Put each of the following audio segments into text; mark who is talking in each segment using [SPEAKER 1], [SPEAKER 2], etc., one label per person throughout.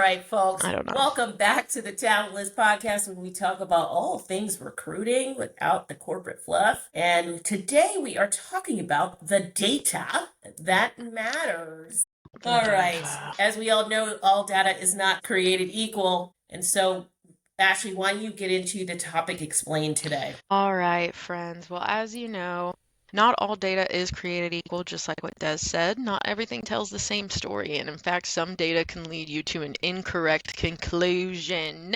[SPEAKER 1] right, folks,
[SPEAKER 2] I don't know.
[SPEAKER 1] welcome back to the Talentless podcast where we talk about all things recruiting without the corporate fluff. And today we are talking about the data that matters.
[SPEAKER 2] The
[SPEAKER 1] All right,
[SPEAKER 2] data.
[SPEAKER 1] as we all know, all data is not created equal. And so, Ashley, why don't you get into the topic explained today?
[SPEAKER 2] All right, friends. Well, as you know, not all data is created equal, just like what Des said. Not everything tells the same story, and in fact, some data can lead you to an incorrect conclusion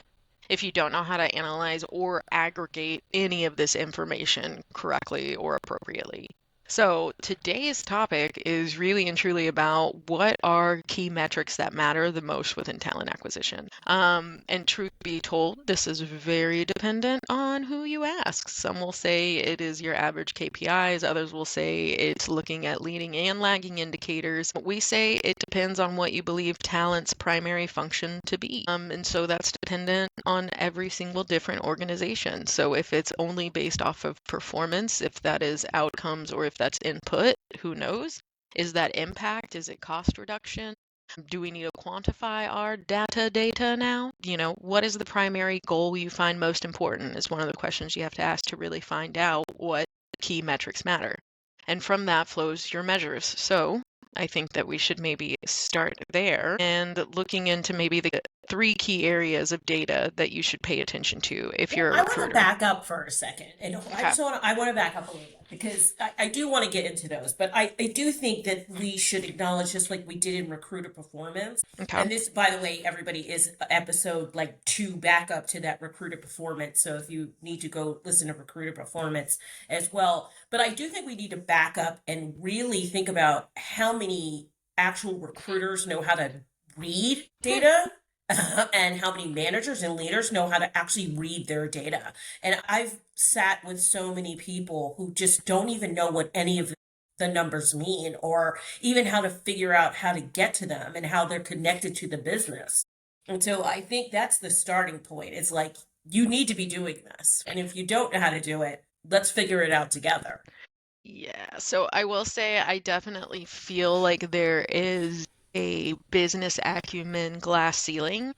[SPEAKER 2] if you don't know how to analyze or aggregate any of this information correctly or appropriately. So today's topic is really and truly about what are key metrics that matter the most within talent acquisition. And truth be told, this is very dependent on who you ask. Some will say it is your average KPIs, others will say it's looking at leading and lagging indicators. We say it depends on what you believe talent's primary function to be. And so that's dependent on every single different organization. So if it's only based off of performance, if that is outcomes, or if that's input, who knows? Is that impact? Is it cost reduction? Do we need to quantify our data now? What is the primary goal you find most important is one of the questions you have to ask to really find out what key metrics matter. And from that flows your measures. So I think that we should maybe start there and looking into maybe the 3 key areas of data that you should pay attention to if
[SPEAKER 1] Well,
[SPEAKER 2] you're a
[SPEAKER 1] I want to
[SPEAKER 2] recruiter.
[SPEAKER 1] back up for a second, and
[SPEAKER 2] Okay.
[SPEAKER 1] I want to back up a little bit because I do want to get into those, but I do think that we should acknowledge just like we did in recruiter performance,
[SPEAKER 2] Okay.
[SPEAKER 1] and this, by the way, everybody is episode like 2 back up to that recruiter performance. So if you need to go listen to recruiter performance as well, but I do think we need to back up and really think about how many actual recruiters know how to read data and how many managers and leaders know how to actually read their data. And I've sat with so many people who just don't even know what any of the numbers mean or even how to figure out how to get to them and how they're connected to the business. And so I think that's the starting point. It's like you need to be doing this. And if you don't know how to do it, let's figure it out together.
[SPEAKER 2] Yeah, so I will say I definitely feel like there is a business acumen glass ceiling,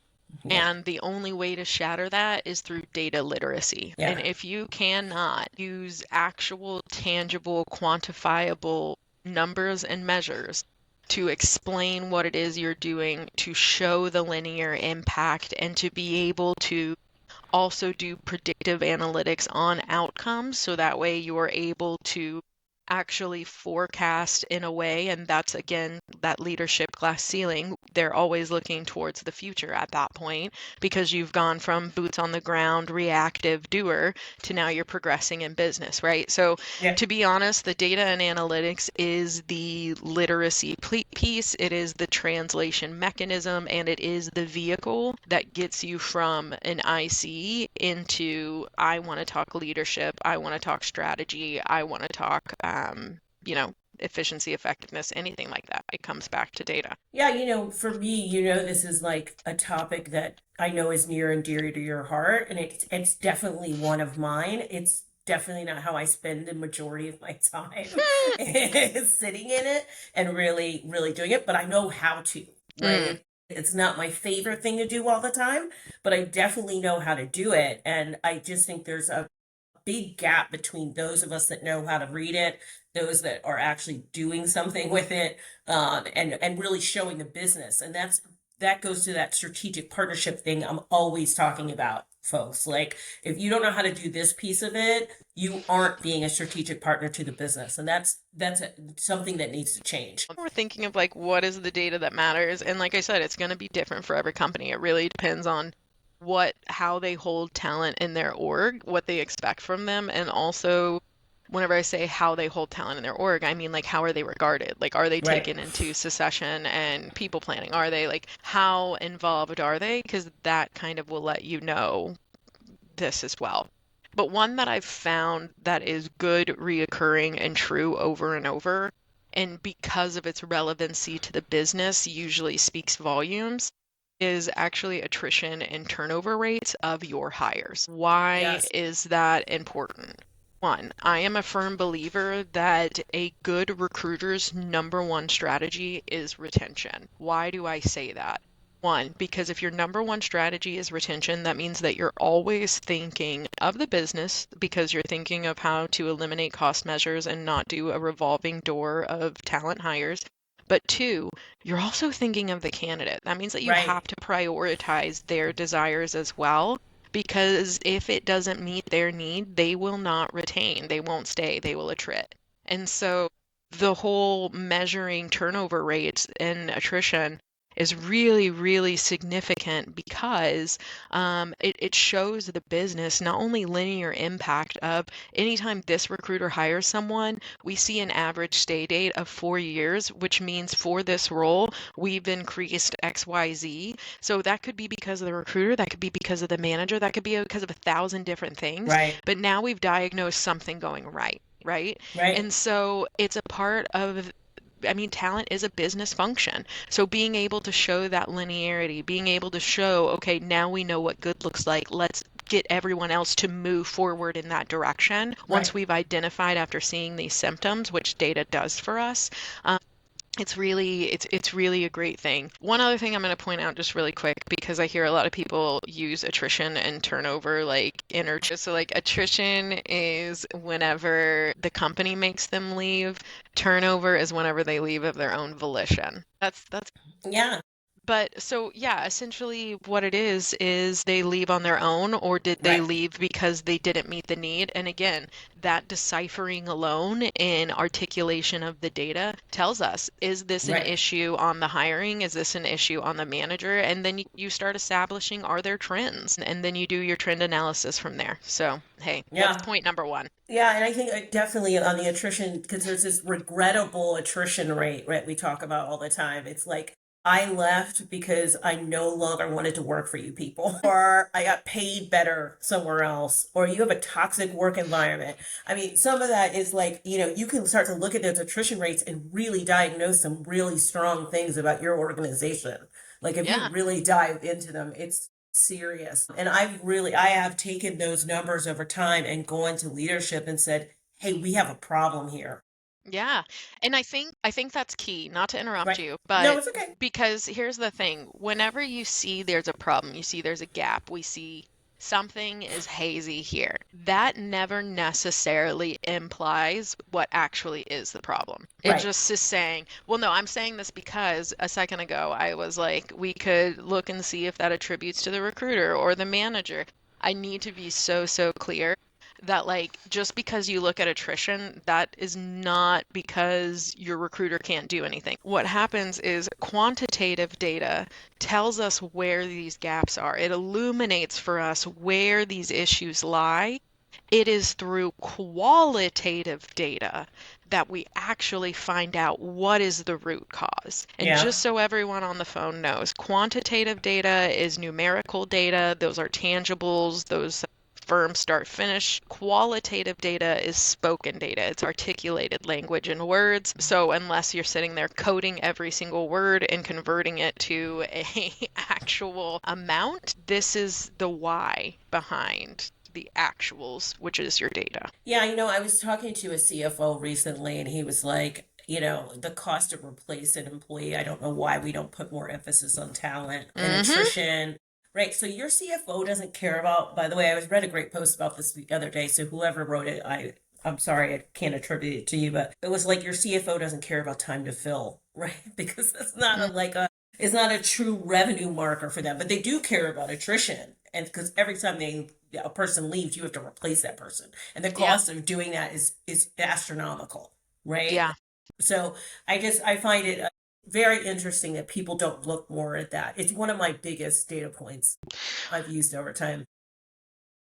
[SPEAKER 1] Yeah.
[SPEAKER 2] and the only way to shatter that is through data literacy. And
[SPEAKER 1] Yeah.
[SPEAKER 2] if you cannot use actual, tangible, quantifiable numbers and measures to explain what it is you're doing, to show the linear impact, and to be able to also do predictive analytics on outcomes so that way you're able to actually forecast in a way, and that's again that leadership glass ceiling. They're always looking towards the future at that point because you've gone from boots on the ground reactive doer to now you're progressing in business, right? So
[SPEAKER 1] Yeah.
[SPEAKER 2] to be honest, the data and analytics is the literacy piece, it is the translation mechanism, and it is the vehicle that gets you from an IC into I want to talk leadership, I want to talk strategy, I want to talk, efficiency, effectiveness, anything like that. It comes back to data.
[SPEAKER 1] Yeah, for me, this is like a topic that I know is near and dear to your heart, and it's definitely one of mine. It's definitely not how I spend the majority of my time is sitting in it and really, really doing it, but I know how to, right?
[SPEAKER 2] Mm,
[SPEAKER 1] It's not my favorite thing to do all the time, but I definitely know how to do it. And I just think there's a big gap between those of us that know how to read it, those that are actually doing something with it, and really showing the business. And that goes to that strategic partnership thing I'm always talking about, folks. Like if you don't know how to do this piece of it, you aren't being a strategic partner to the business, and something that needs to change.
[SPEAKER 2] we're thinking of like what is the data that matters, and like I said, it's going to be different for every company. It really depends on how they hold talent in their org, what they expect from them, and also whenever I say how they hold talent in their org, I mean like how are they regarded? Like are they
[SPEAKER 1] Right.
[SPEAKER 2] taken into succession and people planning? Are they like how involved are they? Because that kind of will let you know this as well. But one that I've found that is good, reoccurring, and true over and over, and because of its relevancy to the business, usually speaks volumes, is actually attrition and turnover rates of your hires. Why
[SPEAKER 1] Yes.
[SPEAKER 2] is that important? One, I am a firm believer that a good recruiter's number one strategy is retention. Why do I say that? One, because if your number one strategy is retention, that means that you're always thinking of the business because you're thinking of how to eliminate cost measures and not do a revolving door of talent hires. But two, you're also thinking of the candidate. That means that you
[SPEAKER 1] Right.
[SPEAKER 2] have to prioritize their desires as well. Because if it doesn't meet their need, they will not retain, they won't stay, they will attrit. And so the whole measuring turnover rates and attrition is really, really significant because it shows the business not only linear impact of anytime this recruiter hires someone, we see an average stay date of 4 years, which means for this role, we've increased XYZ. So that could be because of the recruiter, that could be because of the manager, that could be because of 1,000 different things.
[SPEAKER 1] Right.
[SPEAKER 2] But now we've diagnosed something going right. Right.
[SPEAKER 1] Right.
[SPEAKER 2] And so it's a part of, I mean, talent is a business function. So being able to show that linearity, being able to show, okay, now we know what good looks like. Let's get everyone else to move forward in that direction. Once
[SPEAKER 1] Right.
[SPEAKER 2] we've identified after seeing these symptoms, which data does for us, it's really a great thing. One other thing I'm going to point out just really quick because I hear a lot of people use attrition and turnover like so like attrition is whenever the company makes them leave. Turnover is whenever they leave of their own volition. That's
[SPEAKER 1] Yeah.
[SPEAKER 2] but so yeah, essentially what it is they leave on their own or did they
[SPEAKER 1] Right.
[SPEAKER 2] leave because they didn't meet the need? And again, that deciphering alone in articulation of the data tells us, is this an
[SPEAKER 1] Right.
[SPEAKER 2] issue on the hiring? Is this an issue on the manager? And then you start establishing, are there trends? And then you do your trend analysis from there. So, hey, what's
[SPEAKER 1] Yeah.
[SPEAKER 2] point number one?
[SPEAKER 1] Yeah, and I think definitely on the attrition, because there's this regrettable attrition rate, right? We talk about all the time. It's like, I left because I no longer wanted to work for you people, or I got paid better somewhere else, or you have a toxic work environment. I mean, some of that is like, you can start to look at those attrition rates and really diagnose some really strong things about your organization. Like, if you
[SPEAKER 2] Yeah.
[SPEAKER 1] really dive into them, it's serious. And I have taken those numbers over time and gone to leadership and said, hey, we have a problem here.
[SPEAKER 2] Yeah. And I think that's key, not to interrupt
[SPEAKER 1] Right.
[SPEAKER 2] you,
[SPEAKER 1] No,
[SPEAKER 2] but
[SPEAKER 1] it's okay.
[SPEAKER 2] because here's the thing, whenever you see there's a problem, you see there's a gap, we see something is hazy here. That never necessarily implies what actually is the problem. It
[SPEAKER 1] Right.
[SPEAKER 2] just is saying, well, no, I'm saying this because a second ago I was like, we could look and see if that attributes to the recruiter or the manager. I need to be so, so clear that like just because you look at attrition, that is not because your recruiter can't do anything. What happens is quantitative data tells us where these gaps are. It illuminates for us where these issues lie. It is through qualitative data that we actually find out what is the root cause. And
[SPEAKER 1] Yeah.
[SPEAKER 2] just so everyone on the phone knows, quantitative data is numerical data, those are tangibles, those firm start finish. Qualitative data is spoken data. It's articulated language and words. So unless you're sitting there coding every single word and converting it to a actual amount, this is the why behind the actuals, which is your data.
[SPEAKER 1] Yeah, I was talking to a CFO recently and he was like, the cost to replace an employee, I don't know why we don't put more emphasis on talent and
[SPEAKER 2] Mm-hmm.
[SPEAKER 1] attrition. Right. So your CFO doesn't care about, by the way, I was read a great post about this the other day. So whoever wrote it, I'm sorry, I can't attribute it to you, but it was like your CFO doesn't care about time to fill, right? Because that's not it's not a true revenue marker for them, but they do care about attrition. And because every time a person leaves, you have to replace that person. And the
[SPEAKER 2] Yeah.
[SPEAKER 1] cost of doing that is astronomical, right?
[SPEAKER 2] Yeah.
[SPEAKER 1] So I find it very interesting that people don't look more at that. It's one of my biggest data points I've used over time.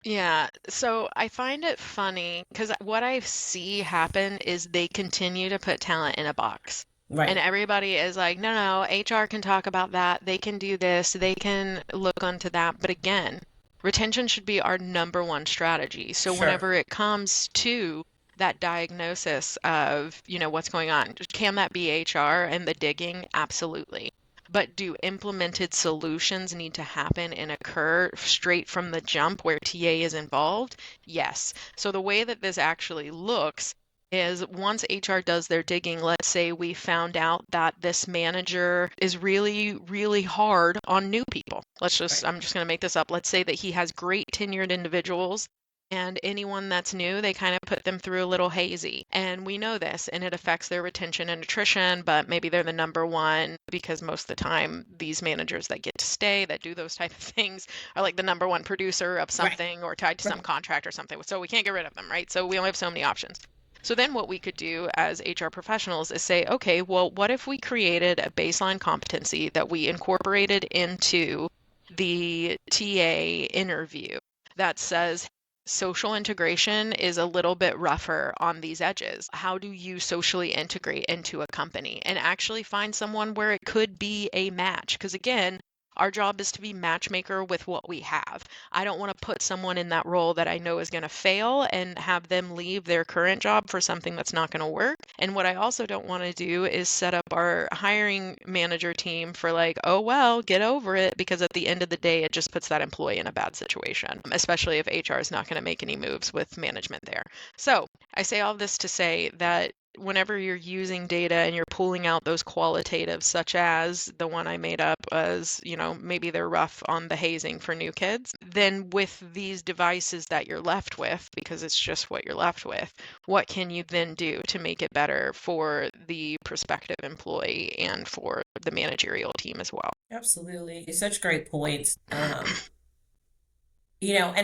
[SPEAKER 2] Yeah, so I find it funny because what I see happen is they continue to put talent in a box. And
[SPEAKER 1] Right.
[SPEAKER 2] everybody is like, no, no, HR can talk about that. They can do this. They can look onto that. But again, retention should be our number one strategy. So
[SPEAKER 1] Sure.
[SPEAKER 2] whenever it comes to that diagnosis of, what's going on, can that be HR and the digging? Absolutely. But do implemented solutions need to happen and occur straight from the jump where TA is involved? Yes. So the way that this actually looks is once HR does their digging, let's say we found out that this manager is really, really hard on new people.
[SPEAKER 1] Right.
[SPEAKER 2] I'm just going to make this up. Let's say that he has great tenured individuals, and anyone that's new, they kind of put them through a little hazy. And we know this, and it affects their retention and attrition, but maybe they're the number one because most of the time, these managers that get to stay, that do those type of things, are like the number one producer of
[SPEAKER 1] Right.
[SPEAKER 2] something or tied to some
[SPEAKER 1] Right.
[SPEAKER 2] contract or something. So we can't get rid of them, right? So we only have so many options. So then what we could do as HR professionals is say, okay, well, what if we created a baseline competency that we incorporated into the TA interview that says social integration is a little bit rougher on these edges. How do you socially integrate into a company and actually find someone where it could be a match? Because again, our job is to be matchmaker with what we have. I don't want to put someone in that role that I know is going to fail and have them leave their current job for something that's not going to work. And what I also don't want to do is set up our hiring manager team for like, oh, well, get over it, because at the end of the day, it just puts that employee in a bad situation, especially if HR is not going to make any moves with management there. So I say all this to say that whenever you're using data and you're pulling out those qualitatives, such as the one I made up as, maybe they're rough on the hazing for new kids, then with these devices that you're left with, because it's just what you're left with, what can you then do to make it better for the prospective employee and for the managerial team as well?
[SPEAKER 1] Absolutely. Such great points. And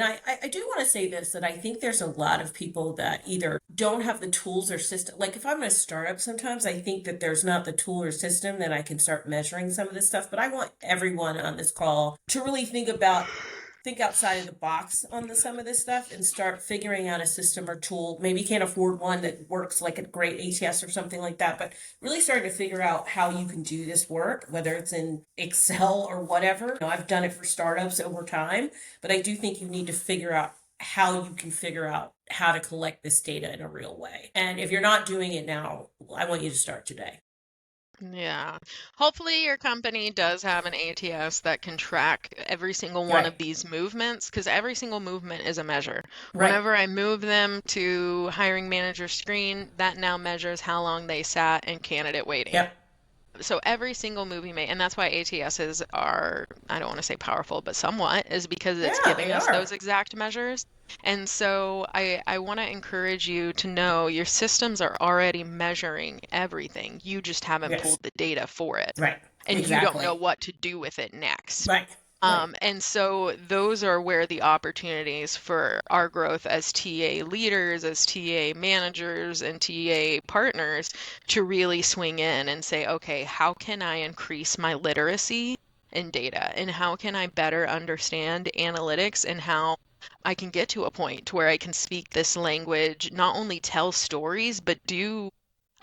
[SPEAKER 1] I do want to say this, that I think there's a lot of people that either don't have the tools or system. Like if I'm in a startup, sometimes I think that there's not the tool or system that I can start measuring some of this stuff. But I want everyone on this call to really think outside of the box on some of this stuff and start figuring out a system or tool. Maybe you can't afford one that works like a great ATS or something like that, but really starting to figure out how you can do this work, whether it's in Excel or whatever. I've done it for startups over time, but I do think you need to figure out how you can figure out how to collect this data in a real way. And if you're not doing it now, I want you to start today.
[SPEAKER 2] Yeah. Hopefully your company does have an ATS that can track every single one
[SPEAKER 1] Right.
[SPEAKER 2] of these movements, because every single movement is a measure.
[SPEAKER 1] Right.
[SPEAKER 2] Whenever I move them to hiring manager screen, that now measures how long they sat in candidate waiting.
[SPEAKER 1] Yep.
[SPEAKER 2] So every single move we make, and that's why ATSs are, I don't want to say powerful, but somewhat, is because it's
[SPEAKER 1] Yeah,
[SPEAKER 2] giving
[SPEAKER 1] they
[SPEAKER 2] us
[SPEAKER 1] are.
[SPEAKER 2] those exact measures. And so I want to encourage you to know your systems are already measuring everything. You just haven't
[SPEAKER 1] Yes.
[SPEAKER 2] pulled the data for it.
[SPEAKER 1] Right.
[SPEAKER 2] And you don't know
[SPEAKER 1] Exactly.
[SPEAKER 2] what to do with it next.
[SPEAKER 1] Right. Right.
[SPEAKER 2] And so those are where the opportunities for our growth as TA leaders, as TA managers, and TA partners to really swing in and say, okay, how can I increase my literacy in data? And how can I better understand analytics, and how I can get to a point to where I can speak this language, not only tell stories, but do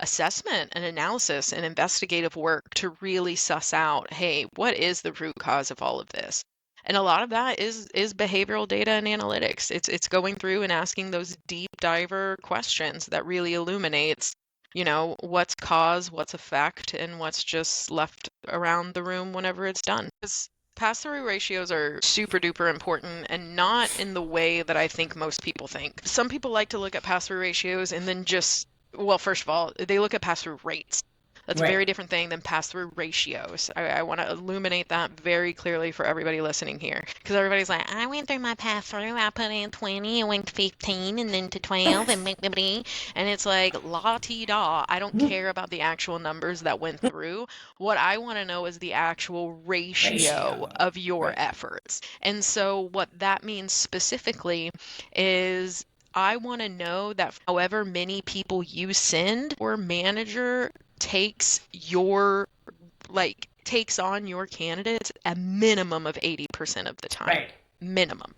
[SPEAKER 2] assessment and analysis and investigative work to really suss out, hey, what is the root cause of all of this? And a lot of that is behavioral data and analytics. It's going through and asking those deep diver questions that really illuminates, what's cause, what's effect, and what's just left around the room whenever it's done. Because pass-through ratios are super duper important, and not in the way that I think most people think. Some people like to look at pass-through ratios and then just, well, first of all, they look at pass-through rates. That's a
[SPEAKER 1] Right.
[SPEAKER 2] very different thing than pass-through ratios. I want to illuminate that very clearly for everybody listening here. Because everybody's like, I went through my pass-through, I put in 20, I went to 15, and then to 12, and blah, blah, blah. And it's like, la-ti-da. I don't care about the actual numbers that went through. What I want to know is the actual ratio
[SPEAKER 1] Ratio.
[SPEAKER 2] of your
[SPEAKER 1] Right.
[SPEAKER 2] efforts. And so what that means specifically is I want to know that however many people you send, your manager takes takes on your candidates a minimum of 80% of the time.
[SPEAKER 1] Right.
[SPEAKER 2] Minimum.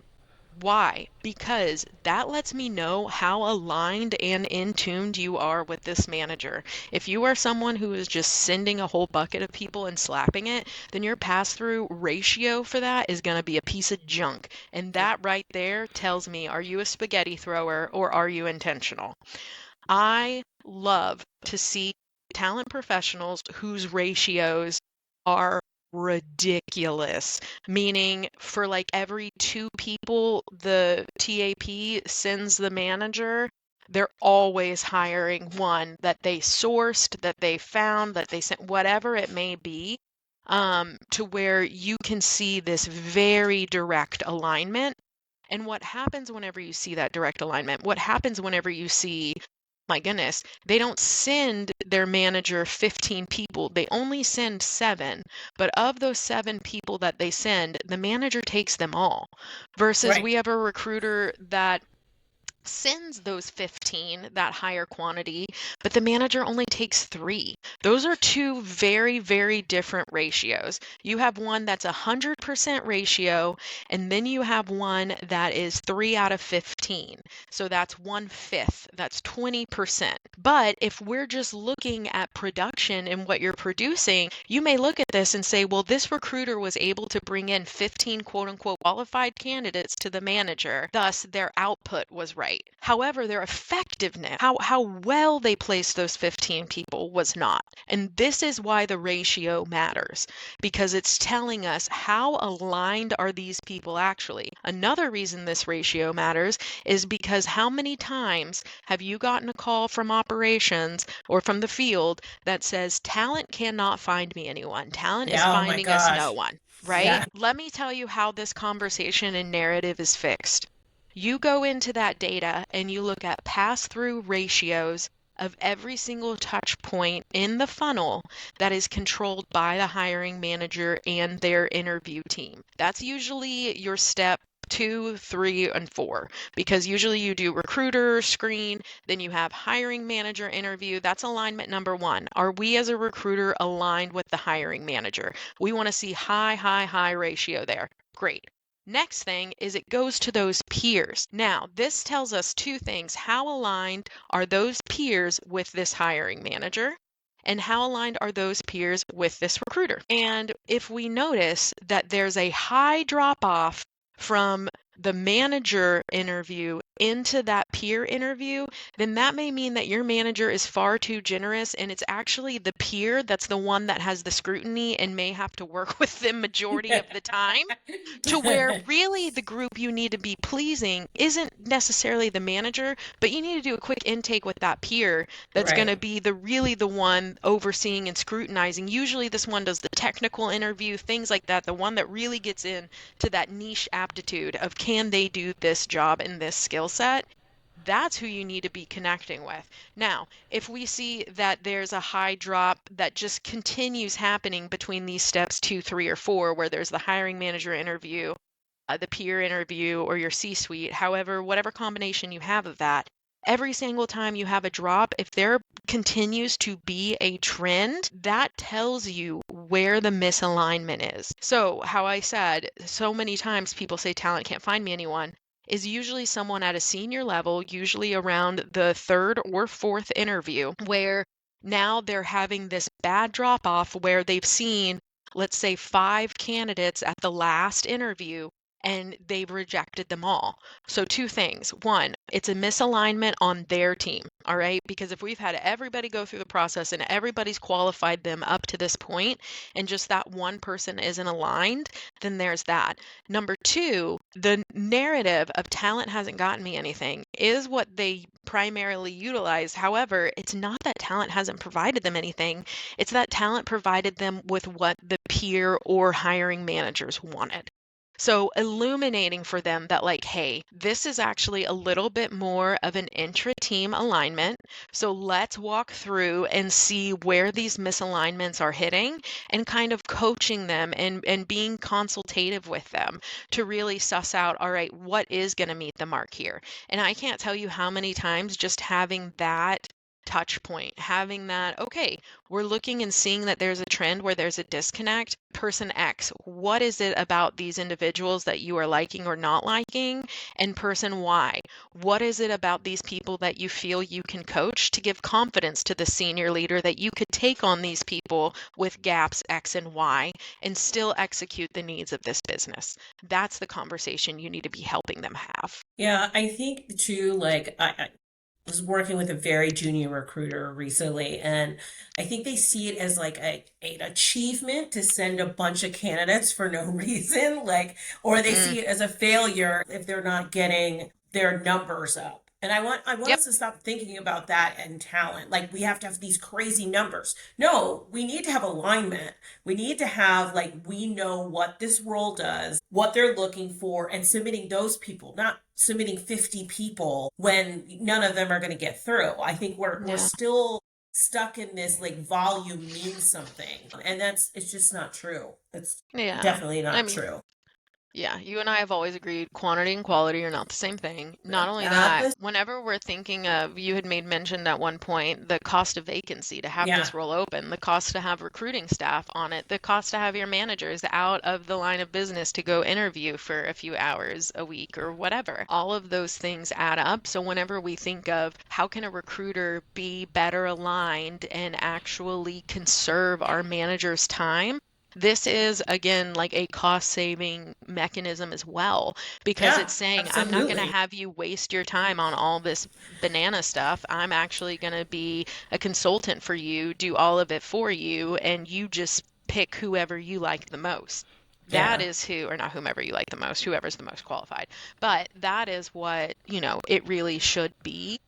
[SPEAKER 2] Why? Because that lets me know how aligned and in tuned you are with this manager. If you are someone who is just sending a whole bucket of people and slapping it, then your pass through ratio for that is going to be a piece of junk. And
[SPEAKER 1] Yep.
[SPEAKER 2] that right there tells me, are you a spaghetti thrower or are you intentional? I love to see talent professionals whose ratios are ridiculous, meaning for like every two people the TAP sends the manager, they're always hiring one that they sourced, that they found, that they sent, whatever it may be, to where you can see this very direct alignment. And what happens whenever you see that direct alignment? What happens whenever you see, my goodness, they don't send their manager 15 people, they only send 7. But of those 7 people that they send, the manager takes them all. Versus
[SPEAKER 1] Right.
[SPEAKER 2] we have a recruiter that sends those 15, that higher quantity, but the manager only takes 3. Those are 2 very, very different ratios. You have one that's 100% ratio, and then you have one that is 3 out of 15. So that's 1/5, that's 20%. But if we're just looking at production and what you're producing, you may look at this and say, well, this recruiter was able to bring in 15 quote unquote qualified candidates to the manager, thus their output was right. However, their effectiveness, how well they placed those 15 people was not. And this is why the ratio matters, because it's telling us how aligned are these people actually. Another reason this ratio matters is because how many times have you gotten a call from operations or from the field that says, talent cannot find me anyone, talent is
[SPEAKER 1] Yeah. Oh my
[SPEAKER 2] finding us no
[SPEAKER 1] gosh.
[SPEAKER 2] one, right?
[SPEAKER 1] Yeah.
[SPEAKER 2] Let me tell you how this conversation and narrative is fixed. You go into that data and you look at pass-through ratios of every single touch point in the funnel that is controlled by the hiring manager and their interview team. That's usually your step 2, 3, and 4, because usually you do recruiter screen, then you have hiring manager interview. That's alignment number 1. Are we as a recruiter aligned with the hiring manager? We want to see high, high, high ratio there. Great. Next thing is it goes to those peers. Now, this tells us 2 things. How aligned are those peers with this hiring manager? And how aligned are those peers with this recruiter? And if we notice that there's a high drop off from the manager interview into that peer interview, then that may mean that your manager is far too generous and it's actually the peer that's the one that has the scrutiny and may have to work with them majority of the time, to where really the group you need to be pleasing isn't necessarily the manager, but you need to do a quick intake with that peer that's going to
[SPEAKER 1] Right.
[SPEAKER 2] be the one overseeing and scrutinizing. Usually this one does the technical interview, things like that, the one that really gets in to that niche aptitude of can they do this job and this skill set. That's who you need to be connecting with. Now, if we see that there's a high drop that just continues happening between these steps 2, 3, or 4, where there's the hiring manager interview, the peer interview, or your C-suite, however, whatever combination you have of that, every single time you have a drop, if there continues to be a trend, that tells you where the misalignment is. So, how I said, so many times people say talent can't find me anyone, is usually someone at a senior level, usually around the 3rd or 4th interview, where now they're having this bad drop off where they've seen, let's say, 5 candidates at the last interview and they've rejected them all. So 2 things. 1, it's a misalignment on their team, all right? Because if we've had everybody go through the process and everybody's qualified them up to this point and just that one person isn't aligned, then there's that. Number 2, the narrative of talent hasn't gotten me anything is what they primarily utilize. However, it's not that talent hasn't provided them anything. It's that talent provided them with what the peer or hiring managers wanted. So illuminating for them that like, hey, this is actually a little bit more of an intra-team alignment. So let's walk through and see where these misalignments are hitting and kind of coaching them and being consultative with them to really suss out, all right, what is going to meet the mark here? And I can't tell you how many times just having that touch point, having that, okay, we're looking and seeing that there's a trend where there's a disconnect. Person X, what is it about these individuals that you are liking or not liking? And person Y, what is it about these people that you feel you can coach to give confidence to the senior leader that you could take on these people with gaps X and Y and still execute the needs of this business? That's the conversation you need to be helping them have.
[SPEAKER 1] Yeah, I think too, like I was working with a very junior recruiter recently, and I think they see it as like an achievement to send a bunch of candidates for no reason, like, or they
[SPEAKER 2] Mm,
[SPEAKER 1] see it as a failure if they're not getting their numbers up. And I want
[SPEAKER 2] Yep.
[SPEAKER 1] us to stop thinking about that and talent. Like we have to have these crazy numbers. No, we need to have alignment. We need to have like we know what this role does, what they're looking for, and submitting those people, not submitting 50 people when none of them are going to get through. I think we're
[SPEAKER 2] Yeah.
[SPEAKER 1] still stuck in this like volume means something. And it's just not true. It's
[SPEAKER 2] Yeah.
[SPEAKER 1] definitely
[SPEAKER 2] I
[SPEAKER 1] not
[SPEAKER 2] mean,
[SPEAKER 1] true.
[SPEAKER 2] yeah, you and I have always agreed quantity and quality are not the same thing. Not only
[SPEAKER 1] Not
[SPEAKER 2] that,
[SPEAKER 1] this
[SPEAKER 2] whenever we're thinking of, you had made mention at one point, the cost of vacancy to have
[SPEAKER 1] yeah.
[SPEAKER 2] this role open, the cost to have recruiting staff on it, the cost to have your managers out of the line of business to go interview for a few hours a week or whatever. All of those things add up. So whenever we think of how can a recruiter be better aligned and actually conserve our manager's time, this is again like a cost saving mechanism as well, because
[SPEAKER 1] Yeah,
[SPEAKER 2] it's saying, I'm not going to
[SPEAKER 1] absolutely.
[SPEAKER 2] have you waste your time on all this banana stuff. I'm actually going to be a consultant for you, do all of it for you, and you just pick whoever you like the most. That
[SPEAKER 1] Yeah.
[SPEAKER 2] is who, or not whomever you like the most, whoever's the most qualified. But that is what, it really should be.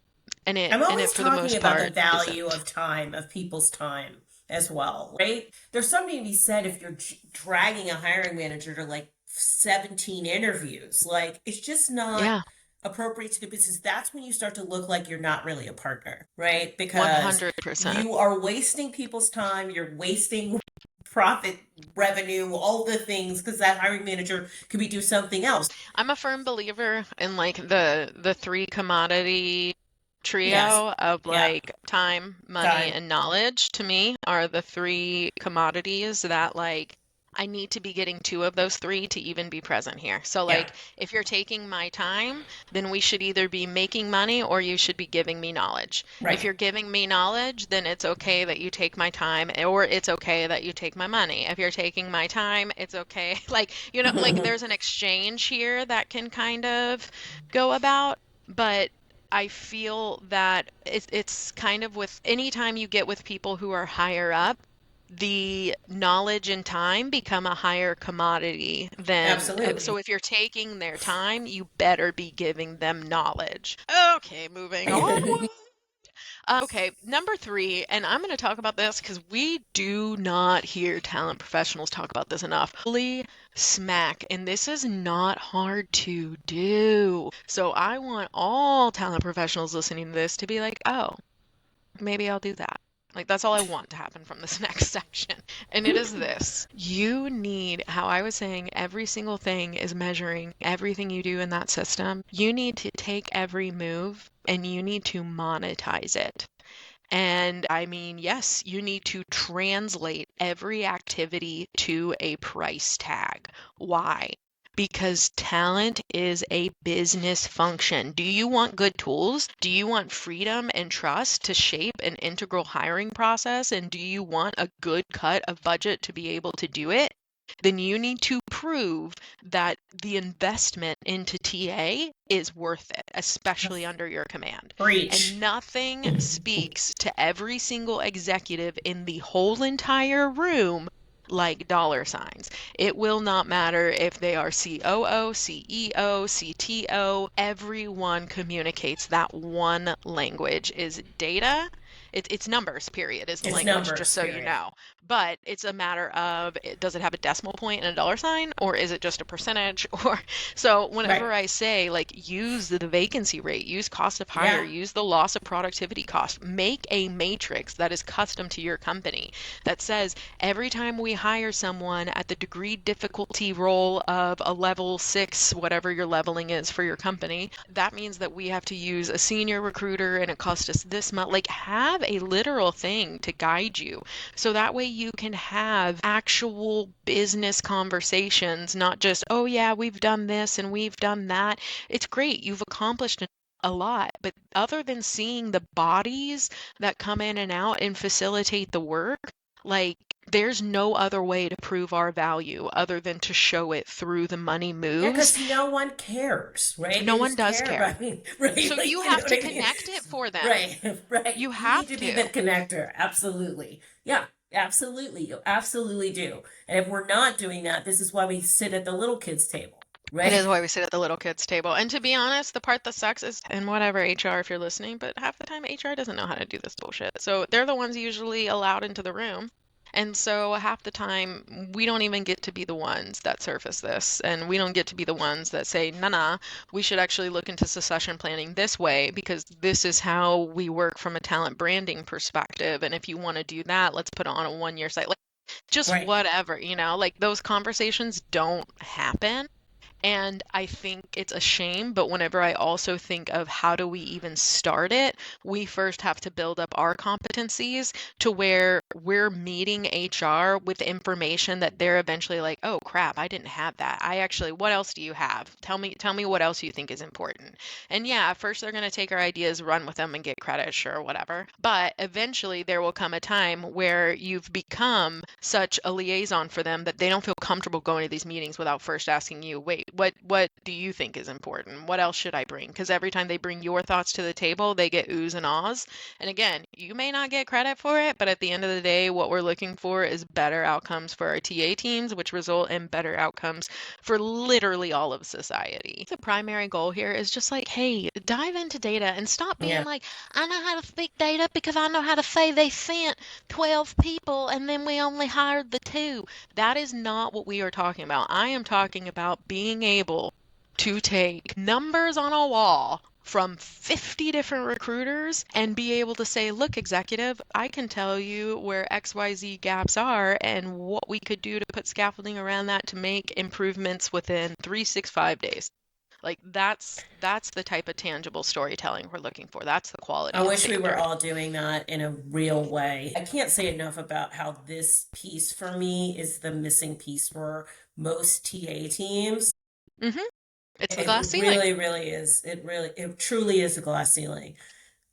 [SPEAKER 1] I'm
[SPEAKER 2] And it
[SPEAKER 1] always
[SPEAKER 2] for the
[SPEAKER 1] talking
[SPEAKER 2] most
[SPEAKER 1] about the
[SPEAKER 2] part isn't.
[SPEAKER 1] value of time, of people's time as well, right? There's something to be said if you're dragging a hiring manager to like 17 interviews. Like, it's just not
[SPEAKER 2] Yeah,
[SPEAKER 1] appropriate to the business. That's when you start to look like you're not really a partner, right? Because
[SPEAKER 2] 100%.
[SPEAKER 1] you are wasting people's time, you're wasting profit, revenue, all the things, because that hiring manager could be do something else.
[SPEAKER 2] I'm a firm believer in like the three commodity
[SPEAKER 1] Yes.
[SPEAKER 2] trio of
[SPEAKER 1] Yeah.
[SPEAKER 2] like time, money,
[SPEAKER 1] Time.
[SPEAKER 2] and knowledge to me are the three commodities that like I need to be getting two of those three to even be present here. So
[SPEAKER 1] Yeah.
[SPEAKER 2] like if you're taking my time, then we should either be making money or you should be giving me knowledge. If
[SPEAKER 1] Right.
[SPEAKER 2] you're giving me knowledge, then it's okay that you take my time or it's okay that you take my money. If you're taking my time, it's okay. Like, like there's an exchange here that can kind of go about, but I feel that it's kind of with anytime you get with people who are higher up, the knowledge and time become a higher commodity than so
[SPEAKER 1] Absolutely.
[SPEAKER 2] if you're taking their time, you better be giving them knowledge. Okay, moving on. Okay, number three, and I'm going to talk about this because we do not hear talent professionals talk about this enough. Holy smack, and this is not hard to do. So I want all talent professionals listening to this to be like, oh, maybe I'll do that. Like, that's all I want to happen from this next section. And it is this. You need, how I was saying, every single thing is measuring everything you do in that system. You need to take every move and you need to monetize it. And I mean, yes, you need to translate every activity to a price tag. Why? Because talent is a business function. Do you want good tools? Do you want freedom and trust to shape an integral hiring process? And do you want a good cut of budget to be able to do it? Then you need to prove that the investment into TA is worth it, especially under your command. And
[SPEAKER 1] Preach.
[SPEAKER 2] nothing speaks to every single executive in the whole entire room like dollar signs. It will not matter if they are COO, CEO, CTO, everyone communicates that one language is data. It's numbers, period, is the
[SPEAKER 1] It's
[SPEAKER 2] language, just
[SPEAKER 1] numbers,
[SPEAKER 2] so you
[SPEAKER 1] period.
[SPEAKER 2] know. But it's a matter of does it have a decimal point and a dollar sign, or is it just a percentage? Or so
[SPEAKER 1] Right.
[SPEAKER 2] whenever I say like use the vacancy rate, use cost of hire,
[SPEAKER 1] Yeah.
[SPEAKER 2] use the loss of productivity cost, make a matrix that is custom to your company that says every time we hire someone at the degree difficulty role of a level 6, whatever your leveling is for your company, that means that we have to use a senior recruiter and it costs us this much. Like have a literal thing to guide you. So that way you can have actual business conversations, not just, oh yeah, we've done this and we've done that. It's great. You've accomplished a lot, but other than seeing the bodies that come in and out and facilitate the work, like there's no other way to prove our value other than to show it through the money
[SPEAKER 1] Yeah,
[SPEAKER 2] moves.
[SPEAKER 1] because no one cares, right?
[SPEAKER 2] No
[SPEAKER 1] They
[SPEAKER 2] one
[SPEAKER 1] just
[SPEAKER 2] does
[SPEAKER 1] care
[SPEAKER 2] care.
[SPEAKER 1] about me, right?
[SPEAKER 2] So
[SPEAKER 1] Like,
[SPEAKER 2] you
[SPEAKER 1] you know
[SPEAKER 2] have
[SPEAKER 1] what
[SPEAKER 2] to
[SPEAKER 1] I mean?
[SPEAKER 2] connect it for them.
[SPEAKER 1] Right, right.
[SPEAKER 2] You
[SPEAKER 1] You need
[SPEAKER 2] have
[SPEAKER 1] to be the
[SPEAKER 2] to.
[SPEAKER 1] connector. Absolutely. Yeah, absolutely. You absolutely do. And if we're not doing that, this is why we sit at the little kids' table.
[SPEAKER 2] It
[SPEAKER 1] Right.
[SPEAKER 2] is why we sit at the little kids' table. And to be honest, the part that sucks is, and whatever HR, if you're listening, but half the time HR doesn't know how to do this bullshit. So they're the ones usually allowed into the room. And so half the time, we don't even get to be the ones that surface this. And we don't get to be the ones that say, nah, we should actually look into succession planning this way because this is how we work from a talent branding perspective. And if you want to do that, let's put it on a 1 year site. Like, just
[SPEAKER 1] Right.
[SPEAKER 2] whatever, like those conversations don't happen. And I think it's a shame, but whenever I also think of how do we even start it, we first have to build up our competencies to where we're meeting HR with information that they're eventually like, oh crap, I didn't have that. I actually, what else do you have? Tell me what else you think is important. And yeah, at first they're going to take our ideas, run with them and get credit, sure, whatever. But eventually there will come a time where you've become such a liaison for them that they don't feel comfortable going to these meetings without first asking you, wait, what do you think is important? What else should I bring? Because every time they bring your thoughts to the table, they get oohs and ahs. And again, you may not get credit for it, but at the end of the day, what we're looking for is better outcomes for our TA teams, which result in better outcomes for literally all of society. The primary goal here is just like, hey, dive into data and stop being
[SPEAKER 1] Yeah.
[SPEAKER 2] like, I know how to speak data because I know how to say they sent 12 people and then we only hired the two. That is not what we are talking about. I am talking about being able to take numbers on a wall from 50 different recruiters and be able to say, look, executive, I can tell you where XYZ gaps are and what we could do to put scaffolding around that to make improvements within 365 days. Like that's the type of tangible storytelling we're looking for. That's the
[SPEAKER 1] I
[SPEAKER 2] quality and
[SPEAKER 1] wish we were
[SPEAKER 2] standard.
[SPEAKER 1] all doing that in a real way. I can't say enough about how this piece for me is the missing piece for most TA teams.
[SPEAKER 2] Hmm. It's the
[SPEAKER 1] It
[SPEAKER 2] glass ceiling.
[SPEAKER 1] really, really is. It truly is a glass ceiling.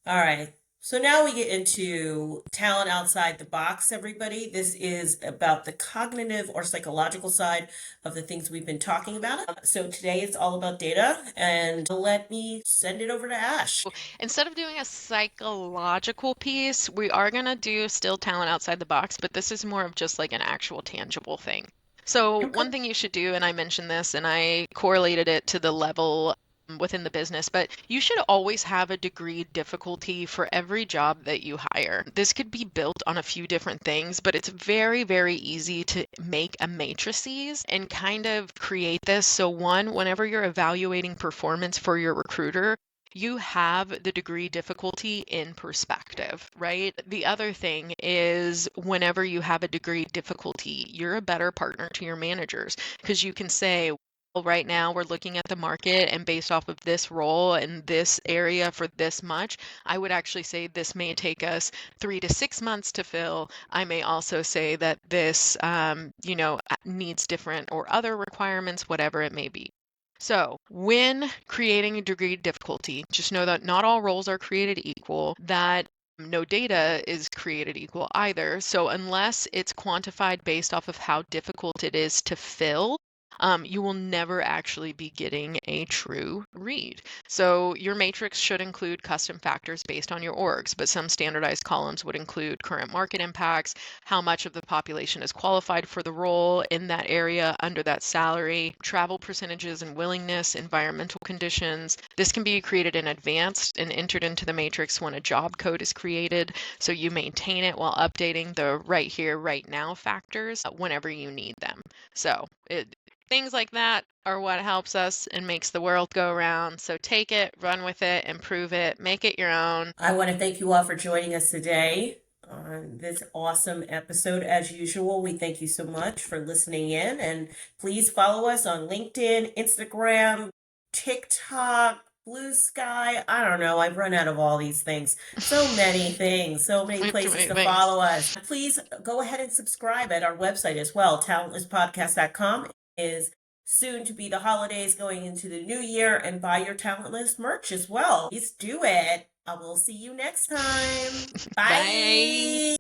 [SPEAKER 1] All right. So now we get into talent outside the box, everybody. This is about the cognitive or psychological side of the things we've been talking about. So today it's all about data, and let me send it over to Ash.
[SPEAKER 2] Instead of doing a psychological piece, we are going to do still talent outside the box, but this is more of just like an actual tangible thing. So,
[SPEAKER 1] Okay.
[SPEAKER 2] one thing you should do, and I mentioned this and I correlated it to the level within the business, but you should always have a degree difficulty for every job that you hire. This could be built on a few different things, but it's very, very easy to make a matrices and kind of create this. So, one, whenever you're evaluating performance for your recruiter, you have the degree difficulty in perspective, right? The other thing is whenever you have a degree difficulty, you're a better partner to your managers because you can say, well, right now we're looking at the market and based off of this role and this area for this much, I would actually say this may take us 3 to 6 months to fill. I may also say that this, needs different or other requirements, whatever it may be. So, when creating a degree difficulty, just know that not all roles are created equal, that no data is created equal either. So, unless it's quantified based off of how difficult it is to fill, you will never actually be getting a true read. So, your matrix should include custom factors based on your orgs, but some standardized columns would include current market impacts, how much of the population is qualified for the role in that area under that salary, travel percentages and willingness, environmental conditions. This can be created in advance and entered into the matrix when a job code is created, so you maintain it while updating the right here, right now factors whenever you need them. Things like that are what helps us and makes the world go round. So take it, run with it, improve it, make it your own.
[SPEAKER 1] I want to thank you all for joining us today on this awesome episode. As usual, we thank you so much for listening in, and please follow us on LinkedIn, Instagram, TikTok, Blue Sky. I don't know. I've run out of all these things. So many things, so many
[SPEAKER 2] We have too
[SPEAKER 1] places
[SPEAKER 2] many
[SPEAKER 1] to
[SPEAKER 2] things.
[SPEAKER 1] follow us. Please go ahead and subscribe at our website as well. Talentlesspodcast.com is soon to be the holidays going into the new year, and buy your Talentless merch as well. Please do it. I will see you next time.
[SPEAKER 2] Bye.
[SPEAKER 1] Bye.